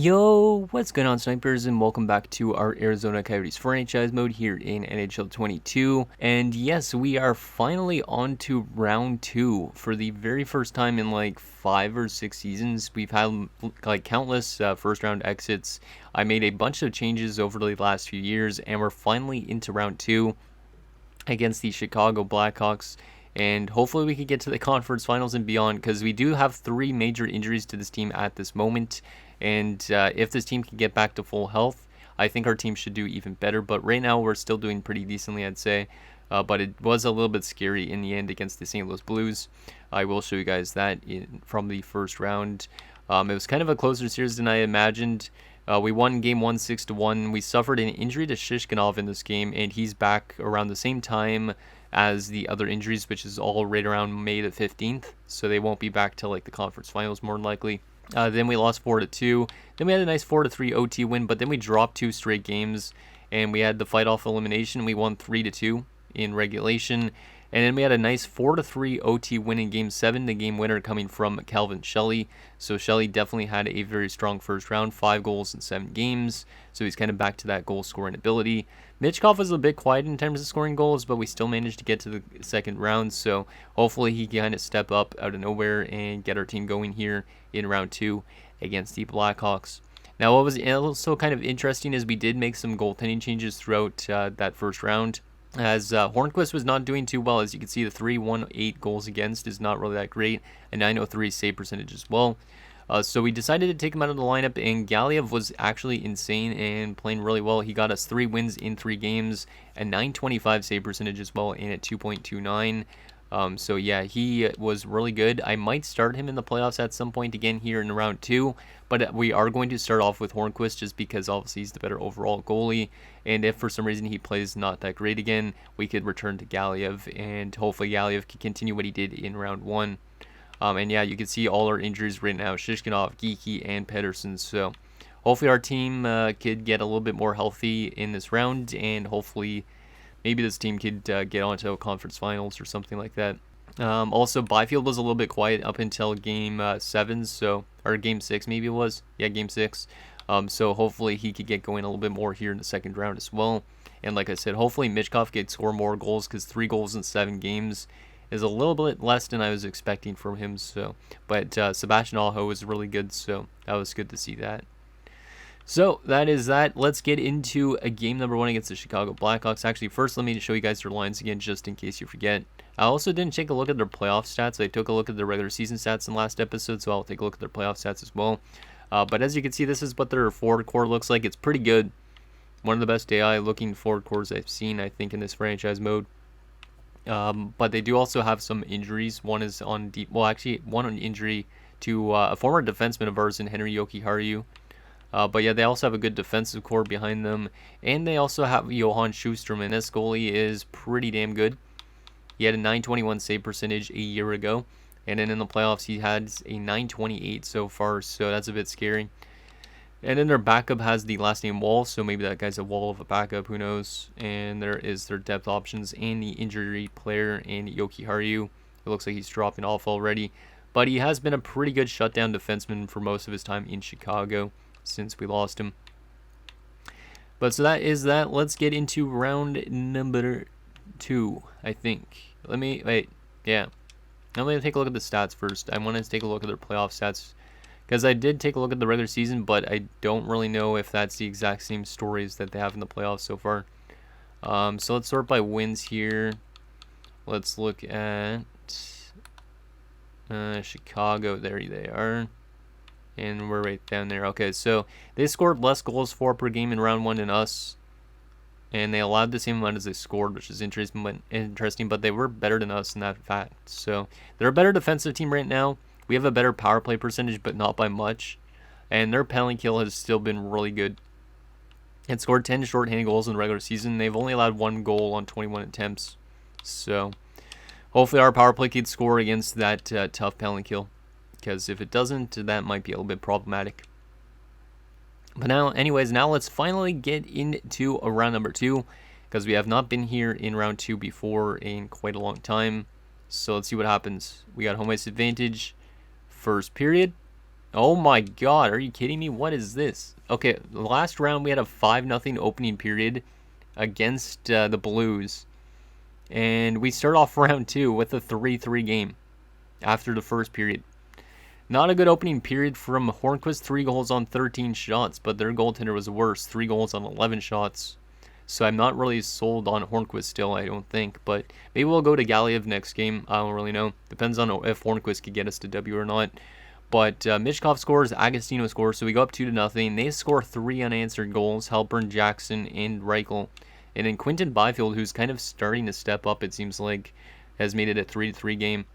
Yo, what's going on, snipers, and welcome back to our Arizona Coyotes franchise mode here in NHL 22. And yes, we are finally on to round 2 for the very first time in like 5 or 6 seasons. We've had like countless first round exits. I made a bunch of changes over the last few years, and we're finally into round 2 against the Chicago Blackhawks. And hopefully we can get to the conference finals and beyond, because we do have 3 major injuries to this team at this moment. And if this team can get back to full health, I think our team should do even better. But right now we're still doing pretty decently, I'd say. But it was a little bit scary in the end against the St. Louis Blues. I will show you guys that from the first round. It was kind of a closer series than I imagined. We won game 1 6-1. We suffered an injury to Shishkinov in this game, and he's back around the same time as the other injuries, which is all right around May the 15th. So they won't be back till like the conference finals more than likely. Then we lost 4-2. Then we had a nice 4-3 OT win, but then we dropped 2 straight games, and we had the fight off elimination. We won 3-2 in regulation, and then we had a nice 4-3 OT win in Game 7, the game winner coming from Calvin Shelley. So Shelley definitely had a very strong first round, 5 goals in 7 games, so he's kind of back to that goal scoring ability. Mitchkov was a bit quiet in terms of scoring goals, but we still managed to get to the second round, so hopefully he can kind of step up out of nowhere and get our team going here in round 2 against the Blackhawks. Now, what was also kind of interesting is we did make some goaltending changes throughout that first round, as Hornquist was not doing too well. As you can see, the 3.18 goals against is not really that great, a 903 save percentage as well. So we decided to take him out of the lineup, and Galiev was actually insane and playing really well. He got us 3 wins in 3 games, a 925 save percentage as well, and a 2.29. So yeah, he was really good. I might start him in the playoffs at some point again here in round 2, but we are going to start off with Hornquist just because obviously he's the better overall goalie, and if for some reason he plays not that great again, we could return to Galiev, and hopefully Galiev can continue what he did in round 1. And yeah, you can see all our injuries right now: Shishkinov, Geeky, and Pedersen. So hopefully our team could get a little bit more healthy in this round, and hopefully maybe this team could get onto a conference finals or something like that. Also, Byfield was a little bit quiet up until game 7, or game 6 maybe it was. Yeah, game 6. So hopefully he could get going a little bit more here in the second round as well. And like I said, hopefully Mitchkov could score more goals, because 3 goals in 7 games is a little bit less than I was expecting from him. So, but Sebastian Aho was really good, so that was good to see that. So that is that. Let's get into a game number 1 against the Chicago Blackhawks. Actually, first let me show you guys their lines again, just in case you forget. I also didn't take a look at their playoff stats. I took a look at their regular season stats in the last episode, so I'll take a look at their playoff stats as well. But as you can see, this is what their forward core looks like. It's pretty good. One of the best AI looking forward cores I've seen, I think, in this franchise mode. But they do also have some injuries. One is on deep. Well, actually, one on injury to a former defenseman of ours in Henry Jokiharju. But yeah, they also have a good defensive core behind them, and they also have Johan Schusterman, and this goalie is pretty damn good. He had a 921 save percentage a year ago, and then in the playoffs he had a 928 so far, so that's a bit scary. And then their backup has the last name Wall, so maybe that guy's a Wall of a backup, who knows. And there is their depth options and the injury player and Jokiharju. It looks like he's dropping off already, but he has been a pretty good shutdown defenseman for most of his time in Chicago since we lost him. But so that is that. Let's get into round number 2, I think. Let me wait. Yeah, I'm going to take a look at the stats first. I want to take a look at their playoff stats, because I did take a look at the regular season, but I don't really know if that's the exact same stories that they have in the playoffs so far. So let's sort by wins here. Let's look at Chicago. There they are. And we're right down there. Okay, so they scored less goals for per game in round 1 than us, and they allowed the same amount as they scored, which is interesting, but they were better than us in that fact. So they're a better defensive team right now. We have a better power play percentage, but not by much, and their penalty kill has still been really good. It scored 10 shorthanded goals in the regular season. They've only allowed 1 goal on 21 attempts, so hopefully our power play could score against that tough penalty kill, because if it doesn't, that might be a little bit problematic. But now, anyways, now let's finally get into round number 2, because we have not been here in round 2 before in quite a long time. So let's see what happens. We got home ice advantage first period. Oh my god, are you kidding me? What is this? Okay, the last round we had a 5-0 opening period against the Blues. And we start off round 2 with a 3-3 game after the first period. Not a good opening period from Hornquist, 3 goals on 13 shots, but their goaltender was worse, 3 goals on 11 shots. So I'm not really sold on Hornquist still, I don't think. But maybe we'll go to Galiev next game. I don't really know. Depends on if Hornquist could get us to W or not. But Michkov scores, Agostino scores, so we go up 2-0. They score 3 unanswered goals, Halpern, Jackson, and Reichel. And then Quinton Byfield, who's kind of starting to step up, it seems like, has made it a 3-3 game.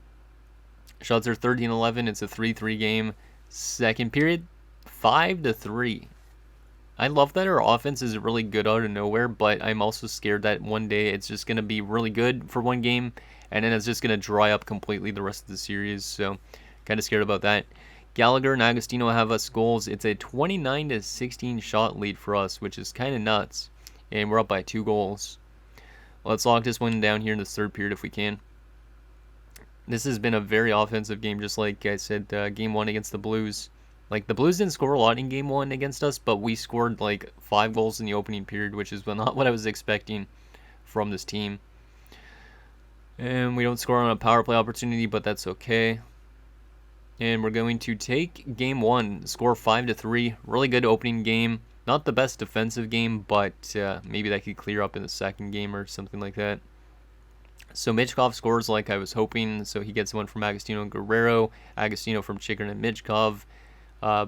Shots are 13-11. It's a 3-3 game. Second period, 5-3. I love that our offense is really good out of nowhere, but I'm also scared that one day it's just going to be really good for one game, and then it's just going to dry up completely the rest of the series, so kind of scared about that. Gallagher and Agostino have us goals. It's a 29-16 shot lead for us, which is kind of nuts, and we're up by 2 goals. Let's lock this one down here in the third period if we can. This has been a very offensive game, just like I said, game 1 against the Blues. Like, the Blues didn't score a lot in game 1 against us, but we scored like 5 goals in the opening period, which is not what I was expecting from this team. And we don't score on a power play opportunity, but that's okay. And we're going to take game 1, score 5-3. Really good opening game. Not the best defensive game, but maybe that could clear up in the second game or something like that. So Michkov scores like I was hoping, so he gets one from Agostino and Guerrero, Agostino from Chikrin and Michkov,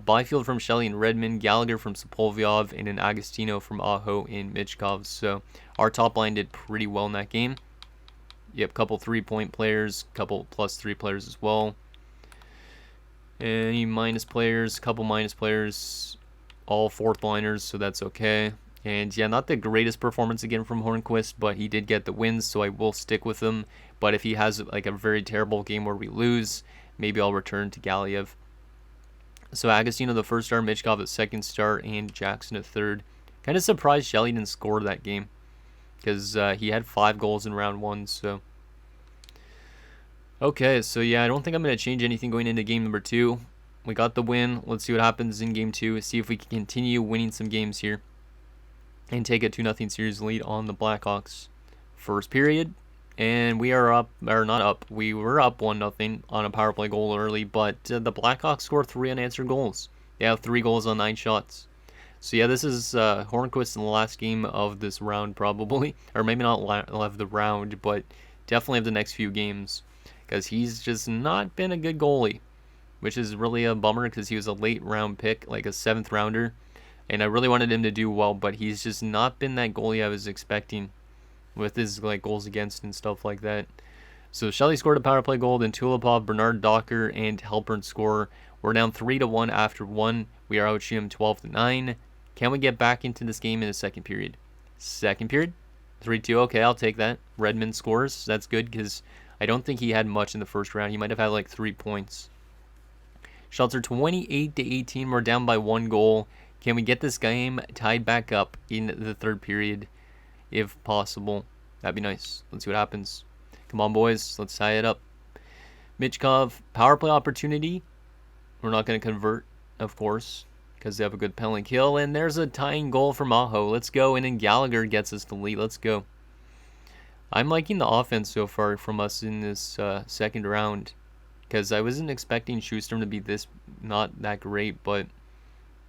Byfield from Shelley and Redmond, Gallagher from Sepulveov, and then Agostino from Aho and Michkov. So our top line did pretty well in that game. Yep, couple 3-point players, couple +3 players as well. Any minus players, couple minus players, all 4th liners, so that's okay. And yeah, not the greatest performance again from Hornquist, but he did get the wins, so I will stick with him. But if he has like a very terrible game where we lose, maybe I'll return to Galiev. So Agostino the first star, Michkov the second star, and Jackson the third. Kind of surprised Shelley didn't score that game, because he had 5 goals in round 1, so. Okay, so yeah, I don't think I'm going to change anything going into game number 2. We got the win. Let's see what happens in game 2. See if we can continue winning some games here and take a 2-0 series lead on the Blackhawks. First period, and we are up, or not up, we were up 1-0 on a power play goal early, but the Blackhawks score 3 unanswered goals. They have 3 goals on 9 shots. So yeah, this is Hornquist in the last game of this round probably, or maybe not of the round, but definitely of the next few games, because he's just not been a good goalie, which is really a bummer because he was a late round pick, like a 7th rounder. And I really wanted him to do well, but he's just not been that goalie I was expecting with his like goals against and stuff like that. So Shelley scored a power play goal, then Tulipov, Bernard Docker, and Halpern score. We're down 3-1 after 1. We are outshooting 12-9. Can we get back into this game in the second period? Second period, 3-2. Okay, I'll take that. Redmond scores. That's good because I don't think he had much in the first round. He might have had like 3 points. Shots are 28-18. We're down by 1 goal. Can we get this game tied back up in the third period, if possible? That'd be nice. Let's see what happens. Come on, boys. Let's tie it up. Michkov, power play opportunity. We're not going to convert, of course, because they have a good penalty kill. And there's a tying goal from Aho. Let's go. And then Gallagher gets us the lead. Let's go. I'm liking the offense so far from us in this second round, because I wasn't expecting Schuster to be this not that great, but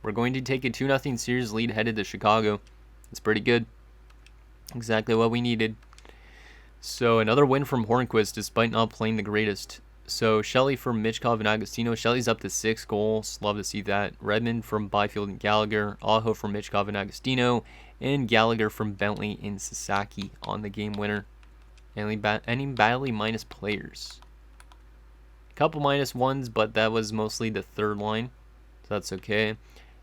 we're going to take a 2-0 series lead headed to Chicago. It's pretty good. Exactly what we needed. So another win from Hornquist despite not playing the greatest. So Shelley from Michkov and Agostino. Shelley's up to 6 goals. Love to see that. Redmond from Byfield and Gallagher. Aho from Michkov and Agostino. And Gallagher from Bentley and Sasaki on the game winner. Any badly minus players. Couple -1s, but that was mostly the third line. So that's okay.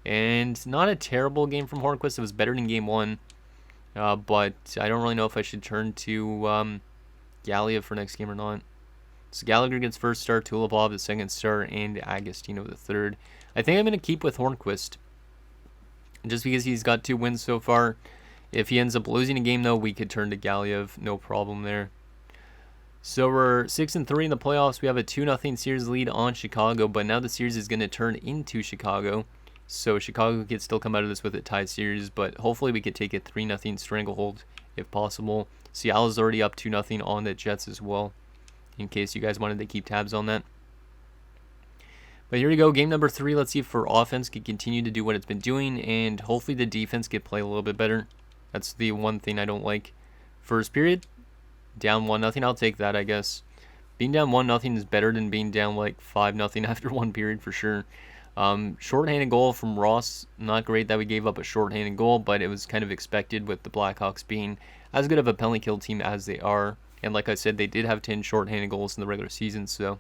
And not a terrible game from Hornquist. It was better than game 1. But I don't really know if I should turn to Galiev for next game or not. So Gallagher gets first star, Tulipov the second star, and Agostino the third. I think I'm going to keep with Hornquist, just because he's got 2 wins so far. If he ends up losing a game, though, we could turn to Galiev. No problem there. So we're 6-3 in the playoffs. We have a 2-0 series lead on Chicago, but now the series is going to turn into Chicago. So Chicago could still come out of this with a tied series, but hopefully we could take a 3-0 stranglehold if possible. Seattle's already up 2-0 on the Jets as well, in case you guys wanted to keep tabs on that. But here we go, game number 3. Let's see if our offense can continue to do what it's been doing, and hopefully the defense can play a little bit better. That's the one thing I don't like. First period, down 1-0. I'll take that, I guess. Being down 1-0 is better than being down like 5-0 after one period for sure. Shorthanded goal from Ross. Not great that we gave up a shorthanded goal, but it was kind of expected with the Blackhawks being as good of a penalty kill team as they are. And like I said, they did have 10 shorthanded goals in the regular season, so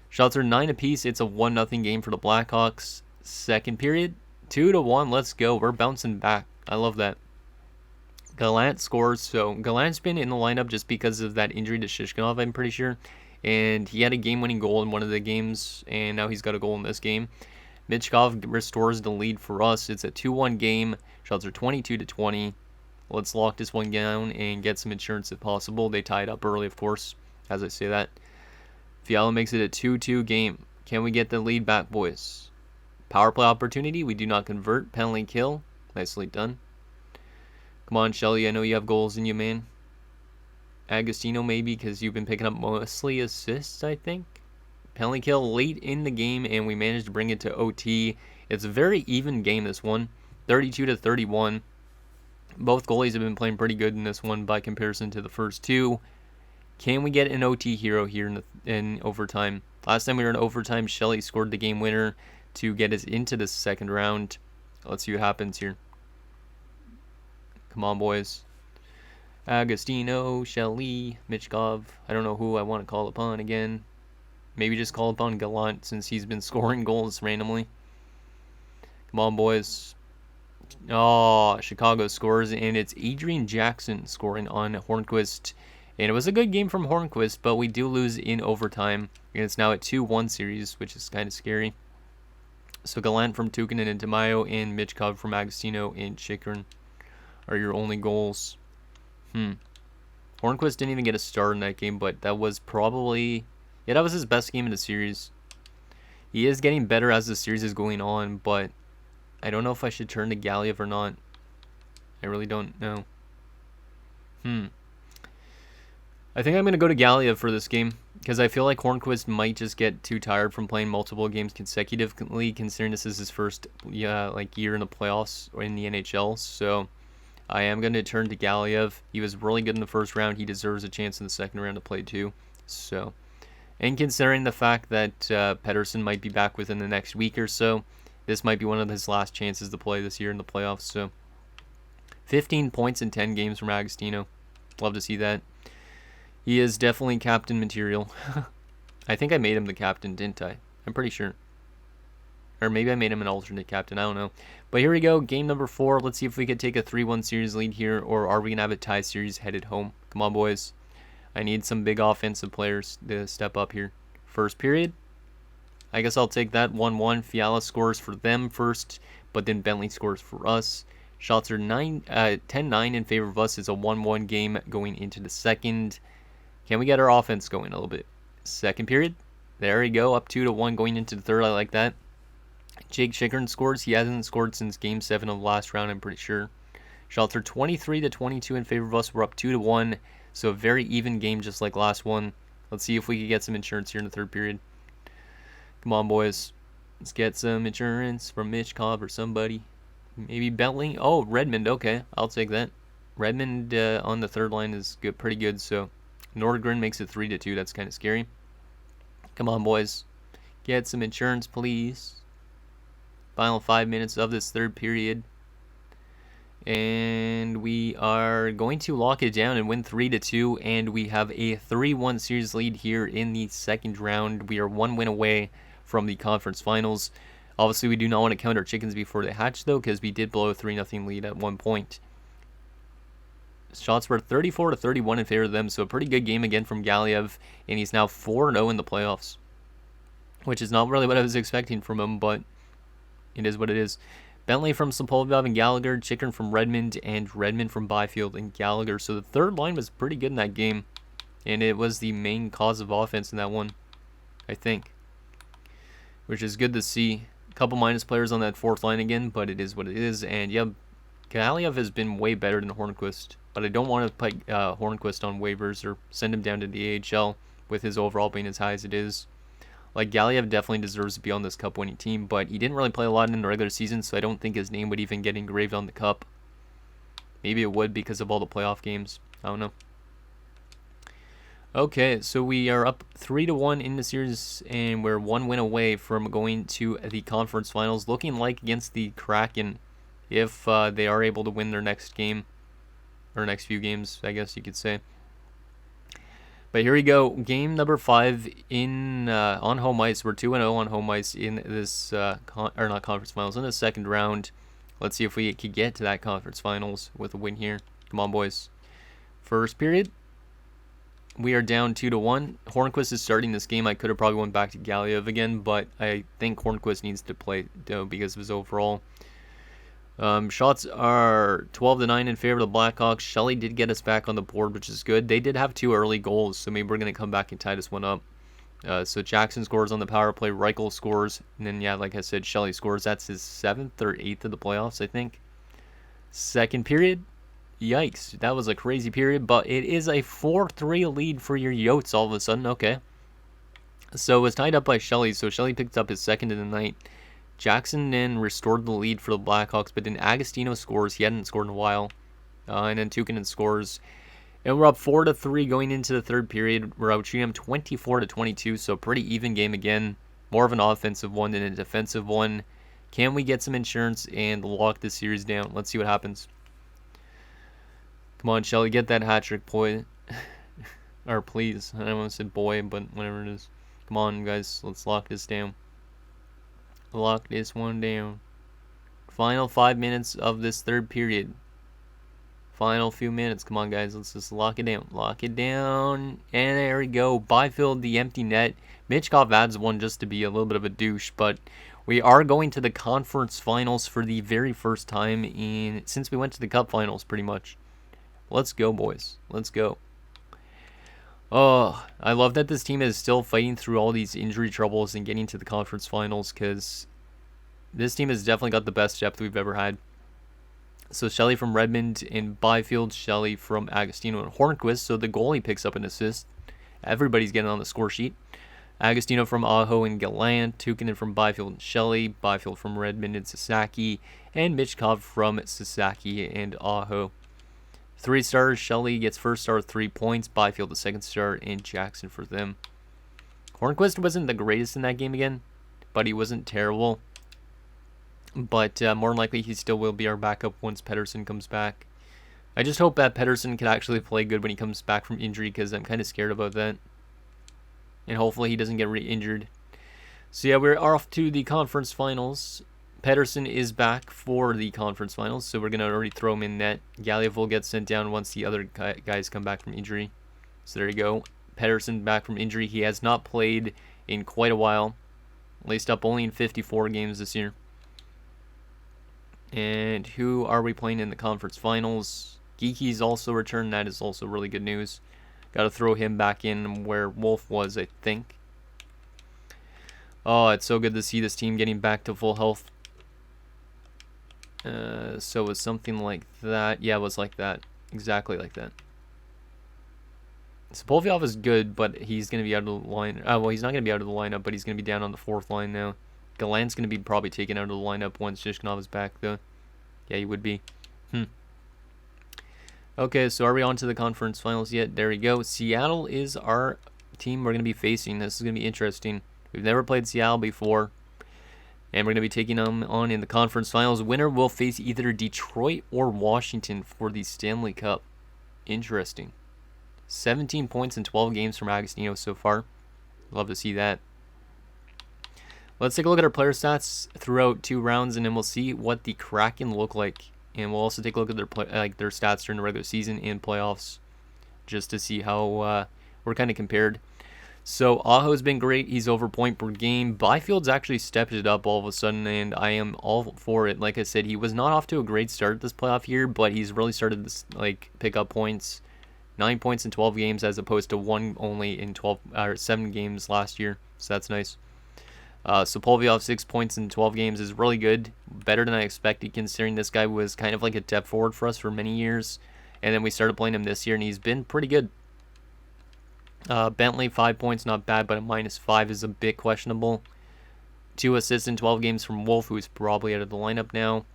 shots are 9 apiece. It's a 1-0 game for the Blackhawks. Second period, 2-1. Let's go. We're bouncing back. I love that. Gallant scores. So Gallant's been in the lineup just because of that injury to Shishkinov, I'm pretty sure. And he had a game-winning goal in one of the games, and now he's got a goal in this game. Michkov restores the lead for us. It's a 2-1 game. Shots are 22-20. Let's lock this one down and get some insurance if possible. They tie it up early, of course, as I say that. Fiala makes it a 2-2 game. Can we get the lead back, boys? Power play opportunity. We do not convert. Penalty kill. Nicely done. Come on, Shelly. I know you have goals in you, man. Agostino maybe, because you've been picking up mostly assists, I think. Penalty kill late in the game, and we managed to bring it to OT. It's a very even game, this one. 32-31. Both goalies have been playing pretty good in this one by comparison to the first two. Can we get an OT hero here in overtime? Last time we were in overtime, Shelly scored the game winner to get us into the second round. Let's see what happens here. Come on, boys. Agostino, Shelly, Michkov. I don't know who I want to call upon again. Maybe just call upon Gallant since he's been scoring goals randomly. Come on, boys. Oh, Chicago scores, and it's Adrian Jackson scoring on Hornquist. And it was a good game from Hornquist, but we do lose in overtime. And it's now a 2-1 series, which is kind of scary. So Gallant from Tukinen and Tamayo, and Michkov from Agostino and Chikrin are your only goals. Hornquist didn't even get a start in that game, but that was probably... yeah, that was his best game in the series. He is getting better as the series is going on, but I don't know if I should turn to Galiev or not. I really don't know. I think I'm going to go to Galiev for this game, because I feel like Hornquist might just get too tired from playing multiple games consecutively, considering this is his first year in the playoffs or in the NHL. So I am going to turn to Galiev. He was really good in the first round. He deserves a chance in the second round to play too. So, and considering the fact that Pettersson might be back within the next week or so, this might be one of his last chances to play this year in the playoffs. So 15 points in 10 games from Agostino. Love to see that. He is definitely captain material. I think I made him the captain, didn't I? I'm pretty sure. Or maybe I made him an alternate captain. I don't know. But here we go. Game number 4. Let's see if we could take a 3-1 series lead here, or are we going to have a tie series headed home? Come on, boys. I need some big offensive players to step up here. First period. I guess I'll take that 1-1. Fiala scores for them first, but then Bentley scores for us. Shots are 10-9 in favor of us. It's a 1-1 game going into the second. Can we get our offense going a little bit? Second period. There we go. Up 2-1 going into the third. I like that. Jake Chikrin scores. He hasn't scored since Game 7 of the last round, I'm pretty sure. Shots are 23-22 in favor of us. We're up 2-1. So a very even game just like last one. Let's see if we can get some insurance here in the third period. Come on, boys. Let's get some insurance from Michkov or somebody. Maybe Bentley. Oh, Redmond. Okay, I'll take that. Redmond on the third line is good, pretty good. So Nordgren makes it 3-2. That's kind of scary. Come on, boys. Get some insurance, please. Final 5 minutes of this third period. And we are going to lock it down and win 3-2. And we have a 3-1 series lead here in the second round. We are 1 win away from the conference finals. Obviously, we do not want to count our chickens before they hatch, though, because we did blow a 3-0 lead at one point. Shots were 34-31 in favor of them, so a pretty good game again from Galiev, and he's now 4-0 in the playoffs, which is not really what I was expecting from him, but it is what it is. Bentley from Sapolyov and Gallagher, Chikrin from Redmond, and Redmond from Byfield and Gallagher. So the third line was pretty good in that game. And it was the main cause of offense in that one, I think. Which is good to see. A couple minus players on that fourth line again, but it is what it is. And yeah, Kaliev has been way better than Hornquist. But I don't want to put Hornquist on waivers or send him down to the AHL with his overall being as high as it is. Like, Galiev definitely deserves to be on this cup-winning team, but he didn't really play a lot in the regular season, so I don't think his name would even get engraved on the cup. Maybe it would because of all the playoff games. I don't know. Okay, so we are up 3-1 in the series, and we're 1 win away from going to the conference finals, looking like against the Kraken, if they are able to win their next game, or next few games, I guess you could say. But here we go, game number 5 in on home ice. We're 2-0 on home ice in this not conference finals, in the second round. Let's see if we can get to that conference finals with a win here. Come on, boys. First period, we are down 2-1. Hornquist is starting this game. I could have probably went back to Galiev again, but I think Hornquist needs to play though because of his overall. Shots are 12-9 in favor of the Blackhawks. Shelley did get us back on the board, which is good. They did have 2 early goals, so maybe we're going to come back and tie this one up. So Jackson scores on the power play. Reichel scores. And then, yeah, like I said, Shelley scores. That's his 7th or 8th of the playoffs, I think. Second period. Yikes. That was a crazy period, but it is a 4-3 lead for your Yotes all of a sudden. Okay. So it was tied up by Shelley, so Shelley picked up his second of the night. Jackson then restored the lead for the Blackhawks, but then Agostino scores. He hadn't scored in a while. And then Tukinen scores. And we're up 4-3 going into the third period. We're outshooting them 24-22, so pretty even game again. More of an offensive one than a defensive one. Can we get some insurance and lock this series down? Let's see what happens. Come on, Shelley, get that hat trick, boy. Or please. I don't want to say boy, but whatever it is. Come on, guys. Let's lock this down. Lock this one down. Final 5 minutes of this third period. Final few minutes. Come on, guys. Let's just lock it down. Lock it down. And there we go. Byfield, the empty net. Mitchkov adds one just to be a little bit of a douche. But we are going to the conference finals for the very first time since we went to the cup finals, pretty much. Let's go, boys. Let's go. Oh, I love that this team is still fighting through all these injury troubles and getting to the conference finals, because this team has definitely got the best depth we've ever had. So Shelley from Redmond and Byfield, Shelley from Agostino and Hornquist. So the goalie picks up an assist. Everybody's getting on the score sheet. Agostino from Aho and Gallant, Tukinen from Byfield and Shelley, Byfield from Redmond and Sasaki, and Mitchkov from Sasaki and Aho. 3 stars, Shelley gets first star 3 points, Byfield the second star, and Jackson for them. Hornquist wasn't the greatest in that game again, but he wasn't terrible. But more than likely, he still will be our backup once Pedersen comes back. I just hope that Pedersen can actually play good when he comes back from injury, because I'm kind of scared about that. And hopefully he doesn't get re-injured. So yeah, we're off to the conference finals. Pedersen is back for the conference finals, so we're going to already throw him in net. Galiev will get sent down once the other guys come back from injury. So there you go. Pedersen back from injury. He has not played in quite a while. Laced up only in 54 games this year. And who are we playing in the conference finals? Geeky's also returned. That is also really good news. Got to throw him back in where Wolf was, I think. Oh, it's so good to see this team getting back to full health. So it was something like that. Yeah, it was like that. Exactly like that. Sepulveyov is good, but he's going to be out of the line. Well, he's not going to be out of the lineup, but he's going to be down on the 4th line now. Gallant's going to be probably taken out of the lineup once Shishkinov is back, though. Yeah, he would be. Okay, so are we on to the conference finals yet? There we go. Seattle is our team we're going to be facing. This is going to be interesting. We've never played Seattle before. And we're going to be taking them on in the conference finals. Winner will face either Detroit or Washington for the Stanley Cup. Interesting. 17 points in 12 games from Agostino so far. Love to see that. Let's take a look at our player stats throughout 2 rounds, and then we'll see what the Kraken look like. And we'll also take a look at their stats during the regular season and playoffs, just to see how we're kind of compared. So Aho's been great. He's over point per game. Byfield's actually stepped it up all of a sudden, and I am all for it. Like I said, he was not off to a great start this playoff year, but he's really started to pick up points 9 points in 12 games as opposed to 1 only in 7 games last year. So that's nice. Sopolyov, 6 points in 12 games is really good. Better than I expected, considering this guy was kind of like a depth forward for us for many years. And then we started playing him this year, and he's been pretty good. Bentley, 5 points, not bad, but a -5 is a bit questionable. 2 assists in 12 games from Wolf, who's probably out of the lineup now.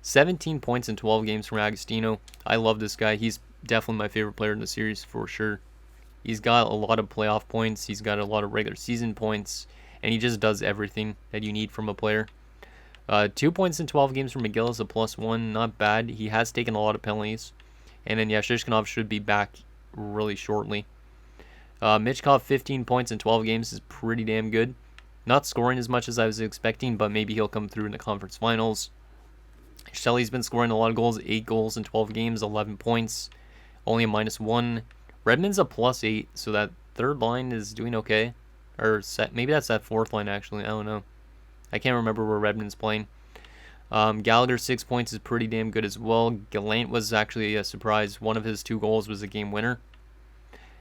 17 points in 12 games from Agostino. I love this guy. He's definitely my favorite player in the series for sure. He's got a lot of playoff points. He's got a lot of regular season points. And he just does everything that you need from a player. 2 points in 12 games from McGillis, a +1. Not bad. He has taken a lot of penalties. And then, yeah, Shishkinov should be back really shortly. Michkov, 15 points in 12 games is pretty damn good. Not scoring as much as I was expecting, but maybe he'll come through in the conference finals. Shelley's been scoring a lot of goals, 8 goals in 12 games, 11 points, only a -1. Redmond's a +8, so that third line is doing okay. Or maybe that's that fourth line, actually. I don't know. I can't remember where Redmond's playing. Gallagher, 6 points is pretty damn good as well. Gallant was actually a surprise. One of his 2 goals was a game winner.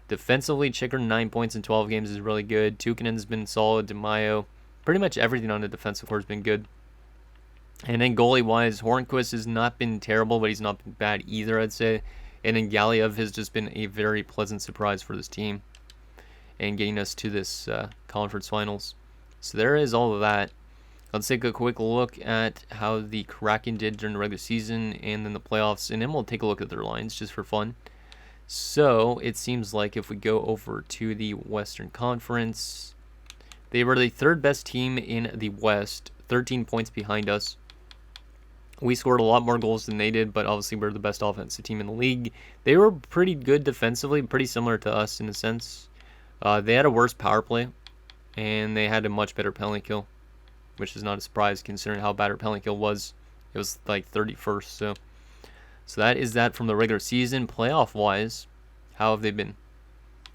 Defensively, Chikrin, 9 points in 12 games is really good. Tukinen's been solid. DeMaio. Pretty much everything on the defensive core has been good. And then goalie-wise, Hornquist has not been terrible, but he's not been bad either, I'd say. And then Galiev has just been a very pleasant surprise for this team and getting us to this conference finals. So there is all of that. Let's take a quick look at how the Kraken did during the regular season and then the playoffs, and then we'll take a look at their lines just for fun. So it seems like if we go over to the Western Conference, they were the 3rd best team in the West, 13 points behind us. We scored a lot more goals than they did, but obviously we're the best offensive team in the league. They were pretty good defensively, pretty similar to us in a sense. They had a worse power play, and they had a much better penalty kill, which is not a surprise considering how bad our penalty kill was. It was like 31st, so that is that from the regular season. Playoff-wise, how have they been?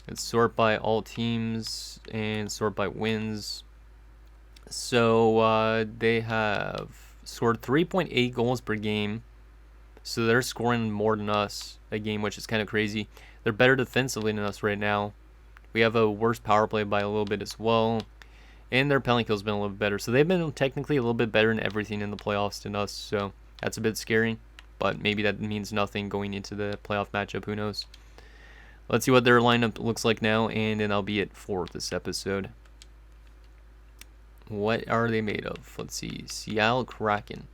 Let's sort by all teams and sort by wins. So they have scored 3.8 goals per game, so they're scoring more than us a game, which is kind of crazy. They're better defensively than us right now. We have a worse power play by a little bit as well. And their penalty kill's been a little bit better. So they've been technically a little bit better in everything in the playoffs than us. So that's a bit scary. But maybe that means nothing going into the playoff matchup. Who knows? Let's see what their lineup looks like now. And then I'll be it for this episode. What are they made of? Let's see. Seattle Kraken.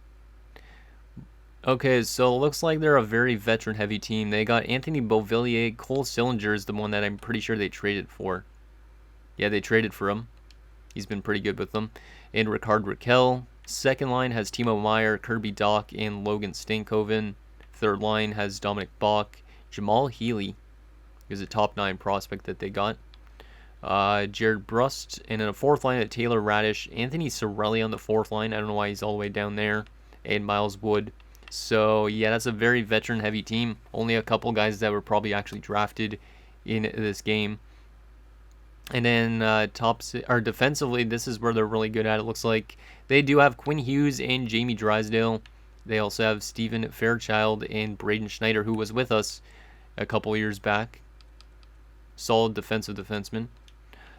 Okay, so it looks like they're a very veteran-heavy team. They got Anthony Beauvillier. Cole Sillinger is the one that I'm pretty sure they traded for. Yeah, they traded for him. He's been pretty good with them. And Ricard Raquel. Second line has Timo Meyer, Kirby Doc, and Logan Stankoven. Third line has Dominic Bach. Jamal Healy is a top 9 prospect that they got. Jared Brust. And in a fourth line at Taylor Radish. Anthony Sorelli on the fourth line. I don't know why he's all the way down there. And Miles Wood. So, yeah, that's a very veteran-heavy team. Only a couple guys that were probably actually drafted in this game. And then defensively, this is where they're really good at, it looks like. They do have Quinn Hughes and Jamie Drysdale. They also have Stephen Fairchild and Braden Schneider, who was with us a couple years back. Solid defensive defenseman.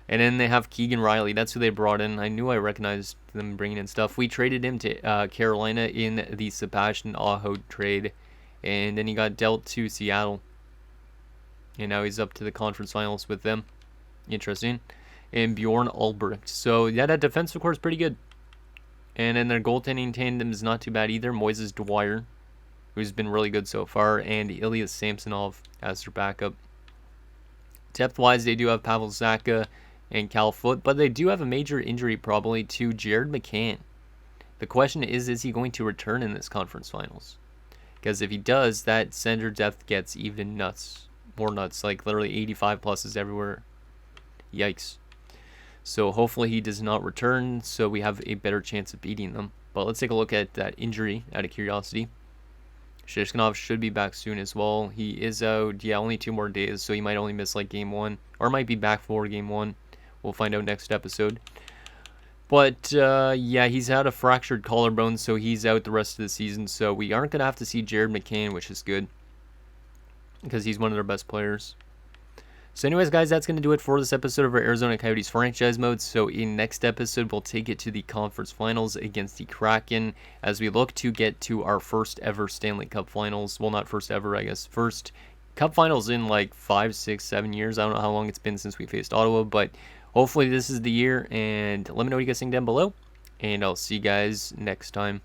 And then they have Keegan Riley. That's who they brought in. I knew I recognized them bringing in stuff. We traded him to Carolina in the Sebastian Aho trade. And then he got dealt to Seattle. And now he's up to the conference finals with them. Interesting. And Bjorn Ulbricht. So, yeah, that defensive core is pretty good. And then their goaltending tandem is not too bad either. Moises Dwyer, who's been really good so far. And Ilya Samsonov as their backup. Depth-wise, they do have Pavel Zacha and Cal Foote, but they do have a major injury probably to Jared McCann. The question is he going to return in this conference finals? Because if he does, that center depth gets even nuts. More nuts, like literally 85 pluses everywhere. Yikes. So hopefully he does not return, so we have a better chance of beating them. But let's take a look at that injury out of curiosity. Shishkinov should be back soon as well. He is out, yeah, only 2 more days, so he might only miss like game 1, or might be back for game 1. We'll find out next episode. But, yeah, he's had a fractured collarbone, so he's out the rest of the season, so we aren't going to have to see Jared McCann, which is good. because he's one of their best players. So anyways, guys, that's going to do it for this episode of our Arizona Coyotes franchise mode. So in next episode, we'll take it to the conference finals against the Kraken as we look to get to our first ever Stanley Cup finals. Well, not first ever, I guess. First Cup finals in like 5, 6, 7 years. I don't know how long it's been since we faced Ottawa, but hopefully this is the year. And let me know what you guys think down below. And I'll see you guys next time.